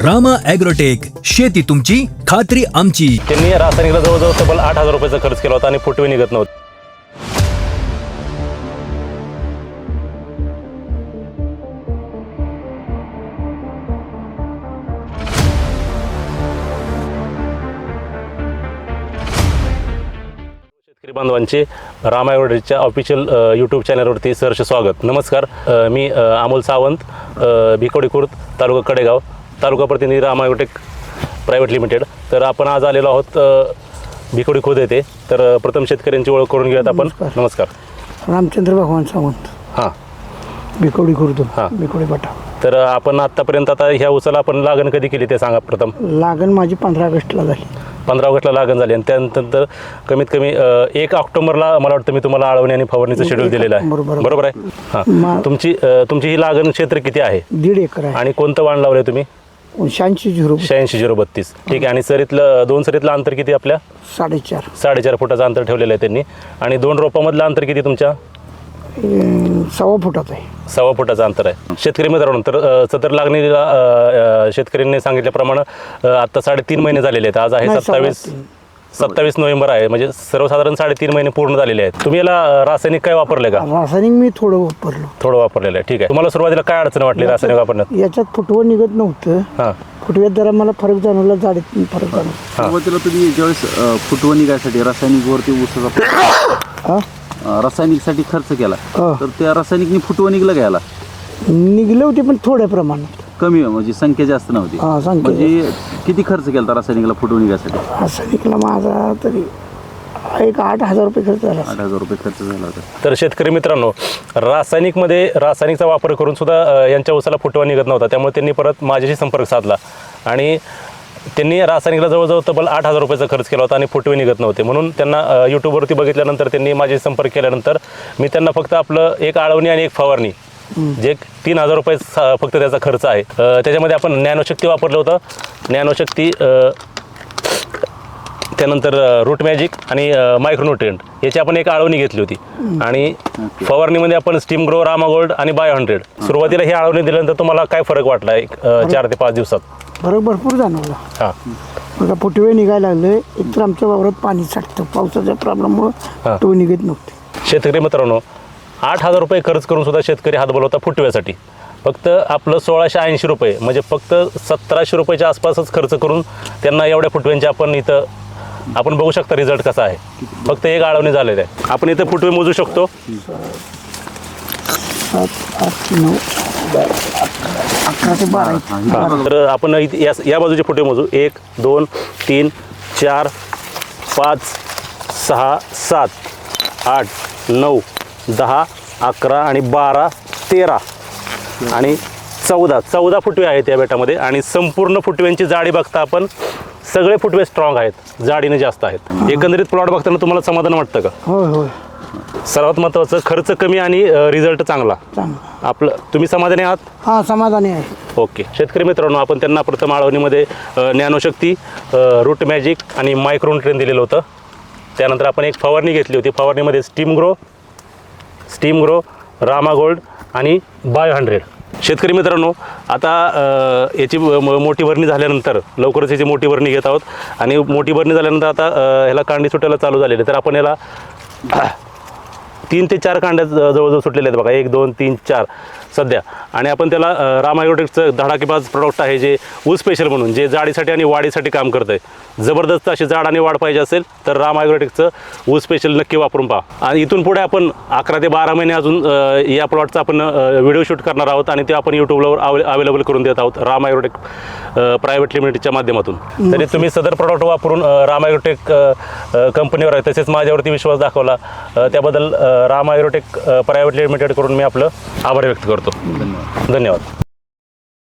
Rama agrotech, शेती तुमची खात्री आमची. त्यांनी रासायनिकला जवळजवळ तब्बल 8,000 रुपयाचा खर्च केला होता आणि फुटवे निघत नव्हते. शेतकरी बांधवांचे रामा ॲग्रोटेकच्या ऑफिशियल यूट्यूब चॅनलवरती सहर्ष स्वागत. नमस्कार, मी अमोल सावंत, भिकोडी खुर्द, तालुका कडेगाव, तालुका प्रतिनिधी रामा ॲग्रोटेक प्रायव्हेट लिमिटेड. तर आपण आज आलेलो आहोत भिकोडी खुर्द येथे. तर प्रथम शेतकऱ्यांची ओळख करून घेऊयात आपण. नमस्कार. रामचंद्र भगवान सावंत, हां, भिकोडी खुर्द, हां. भिकोडी पटा. तर आपण आत्तापर्यंत आता ह्या उसाला आपण लागण कधी केली ते सांगा प्रथम. लागण माझी 15 ऑगस्टला झाली. 15 ऑगस्टला लागण झाली आणि त्यानंतर कमीत कमी 1 ऑक्टोबरला मला वाटतं मी तुम्हाला आळवणी आणि फवारणीचं शेड्यूल दिलेलं आहे. बरोबर आहे. हां, तुमची ही लागण क्षेत्र किती आहे? 1.5 एकर आहे. आणि कोणतं वाण लावलंय तुम्ही? 86-032. ठीक आहे. आणि दोन सरीतलं अंतर किती आपल्या? 4.5 फुटाचं अंतर ठेवलेलं आहे त्यांनी. आणि 2 रोपामधलं अंतर किती तुमच्या? 1.25 फुटाचं आहे. 1.25 फुटाचं अंतर आहे. शेतकरी मित्रांनो, तर सदर लागणीला शेतकऱ्यांनी सांगितल्याप्रमाणे आता 3.5 महिने झालेले आहेत. आज आहे नाही, 27 नोव्हेंबर आहे, म्हणजे सर्वसाधारण 3.5 महिने पूर्ण झालेले आहेत. तुम्ही याला रासायनिक काय वापरले का? रासायनिक मी थोडं वापरलेलं आहे. ठीक आहे. तुम्हाला सुरुवातीला काय अडचण वाटली रासायनिक वापरण्यात? याच्यात फुटवं निघत नव्हतं. हां, फुटव्यात जरा मला फरक जाणवला, जाडीत फरक जाणवला. सुरुवातीला तुम्ही ज्यावेळेस फुटवं निघायसाठी रासायनिकवरती ऊसाचा रासायनिकसाठी खर्च केला, तर त्या रासायनिकने फुटवं निघलं घ्यायला निघले होते पण थोड्या प्रमाणात, कमी, म्हणजे संख्या जास्त नव्हती. संख्या म्हणजे किती खर्च केला होता रासायनिकला फुटवं निघायसाठी? रासायनिकला माझा तरी 8,000 रुपये खर्च झाला. 8,000 रुपये खर्च झाला होता. तर शेतकरी मित्रांनो, रासायनिकचा वापर करून सुद्धा यांच्या ऊसाला फुटवा निघत नव्हता. त्यामुळे त्यांनी परत माझ्याशी संपर्क साधला आणि त्यांनी रासायनिकला जवळजवळ तब्बल 8,000 रुपयाचा खर्च केला होता आणि फुटवे निघत नव्हते. म्हणून त्यांना यूट्यूबवरती बघितल्यानंतर त्यांनी माझ्याशी संपर्क केल्यानंतर मी त्यांना फक्त आपलं एक आळवणी आणि एक फवारणी, जे 3,000 रुपये फक्त त्याचा खर्च आहे, त्याच्यामध्ये आपण नॅनोशक्ती वापरलं होतं. नॅनोशक्ती, त्यानंतर रूट मॅजिक आणि मायक्रोन्यूट्रिएंट याची आपण एक आळवणी घेतली होती. आणि फवारणीमध्ये आपण स्टीम ग्रो, रामा गोल्ड आणि बायो 100. सुरुवातीला ही आळवणी दिल्यानंतर तुम्हाला काय फरक वाटला 4 ते 5 दिवसात? फरक भरपूर जाणवला. हां, बघा फुटवे निघायला लागले. एकतर आमच्या वावरात पाणी साठतं, पावसाच्या प्रॉब्लेममुळे तो निघत नव्हते. शेतकरी मित्रांनो, 8,000 रुपये खर्च करून सुद्धा शेतकरी हात बोलवता फुटव्यासाठी. फक्त आपलं 1,680 रुपये, म्हणजे फक्त 1,700 रुपयाच्या आसपासच खर्च करून त्यांना एवढ्या फुटव्यांचे आपण बघू शकता रिझल्ट कसा आहे. फक्त एक आळवणी झालेलं आहे. आपण इथं फुटवे मोजू शकतो. 7, 8, 9, 11 ते 12. तर आपण या बाजूचे फुटवे मोजू. 1, 2, 3, 4, 5, 6, 7, 8, 9, 10, 11 आणि 12, 13 आणि 14 फुटवे आहेत या बेटामध्ये. आणि संपूर्ण फुटव्यांची जाडी बघता आपण, सगळे फुटवे स्ट्रॉंग आहेत, जाडीने जास्त आहेत. एकंदरीत प्लॉट बघताना तुम्हाला समाधान वाटतं का? होय. सर्वात महत्त्वाचं, खर्च कमी आणि रिझल्ट चांगला. आपलं तुम्ही समाधानी आहात? हां, समाधानी आहे. ओके. शेतकरी मित्रांनो, आपण त्यांना प्रथम आळवणीमध्ये नॅनोशक्ती, रूट मॅजिक आणि मायक्रोन्यूट्रिएंट दिलेलं होतं. त्यानंतर आपण एक फवारणी घेतली होती. फवारणीमध्ये स्टीम ग्रो, रामा गोल्ड आणि बायो 100. शेतकरी मित्रांनो, आता याची मोठी भरणी झाल्यानंतर लवकरच याची मोठी भरणी घेत आहोत. आणि मोठी भरणी झाल्यानंतर आता ह्याला कांडी सुटायला चालू झालेली. तर आपण याला 3 ते 4 कांड्या जवळजवळ सुटलेल्या आहेत बघा. 1, 2, 3, 4 सध्या. आणि आपण त्याला रामा ॲग्रोटेकचं धडाकेबाज प्रोडक्ट आहे, जे ऊस स्पेशल म्हणून, जे जाडीसाठी आणि वाढीसाठी काम करतं आहे. जबरदस्त अशी जाड आणि वाढ पाहिजे असेल तर रामा ॲग्रोटेकचं ऊस स्पेशल नक्की वापरून पहा. आणि इथून पुढे आपण 11 ते 12 महिने अजून या प्लॉटचा आपण व्हिडिओ शूट करणार आहोत आणि ते आपण यूट्यूबवर अवेलेबल करून देत आहोत रामा ॲग्रोटेक प्रायव्हेट लिमिटेडच्या माध्यमातून. तरी तुम्ही सदर प्रोडक्ट वापरून रामा ॲग्रोटेक कंपनीवर आहे, तसेच माझ्यावरती विश्वास दाखवला, त्याबद्दल रामा ॲग्रोटेक प्रायव्हेट लिमिटेड करून मी आपलं आभार व्यक्त करतो. धन्यवाद.